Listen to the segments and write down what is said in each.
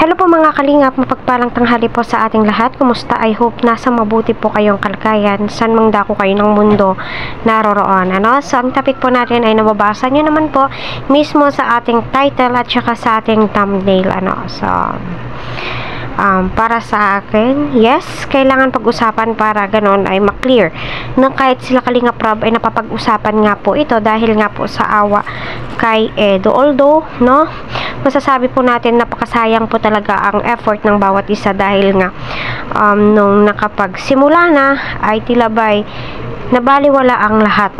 Hello po mga kalingap, mapagpalang tanghali po sa ating lahat. Kumusta? I hope nasa mabuti po kayong kalagayan. San mang dako kayo ng mundo naroroon. So ang topic po natin ay nababasa nyo naman po mismo sa ating title at saka sa ating thumbnail. Para sa akin, yes, kailangan pag-usapan para ganon ay maklear na kahit sila Kalingap Rab ay napapag-usapan nga po ito dahil nga po sa awa kay Edo. Although, masasabi po natin napakasayang po talaga ang effort ng bawat isa dahil nga nung nakapagsimula na ay tilabay nabaliwala ang lahat.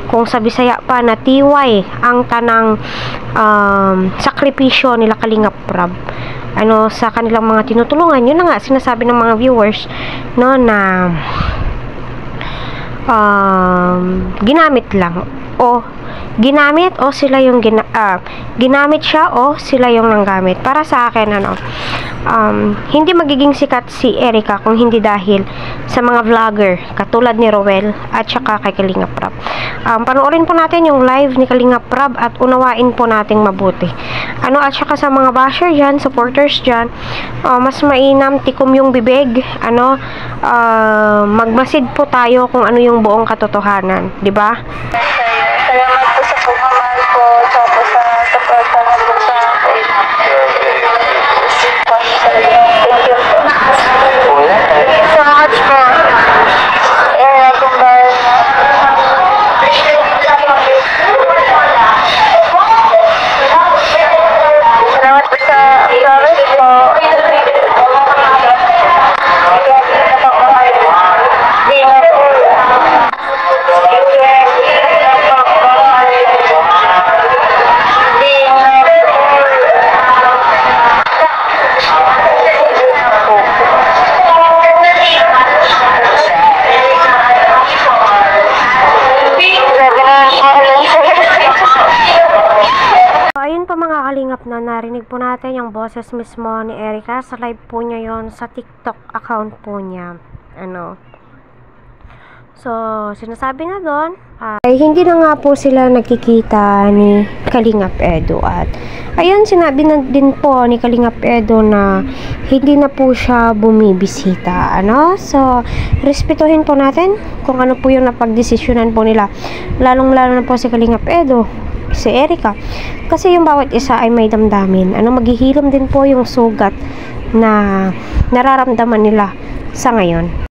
Kung sa Bisaya pa na tiway ang tanang sakripisyo nila Kalingap Rab sa kanilang mga tinutulungan. Yun na nga sinasabi ng mga viewers na ginamit lang ginamit o sila yung ginamit siya o sila yung nanggamit. Para sa akin hindi magiging sikat si Erica kung hindi dahil sa mga vlogger katulad ni Roel at saka kay Kalingap Rab. Panoorin po natin yung live ni Kalingap Rab at unawain po nating mabuti. At saka sa mga basher dyan, supporters dyan, mas mainam tikom yung bibig, magmasid po tayo kung ano yung buong katotohanan, di ba? Salamat po sa pagmamahal po, tsaka po sa pagtanggap po sa akin. Thank you po. Thank you so much po. Salamat po sa flowers po. Ayun po mga kalingap na narinig po natin yung boses mismo ni Erica sa live po niya yon sa TikTok account po niya. So, sinasabi na doon ay hindi na nga po sila nagkikita ni Kalingap Edo at ayun sinabi na din po ni Kalingap Edo na hindi na po siya bumibisita. So, respetuhin po natin kung ano po yung napagdesisyonan po nila. Lalong-lalo na po si Kalingap Edo, si Erica, kasi yung bawat isa ay may damdamin. Maghihilom din po yung sugat na nararamdaman nila sa ngayon.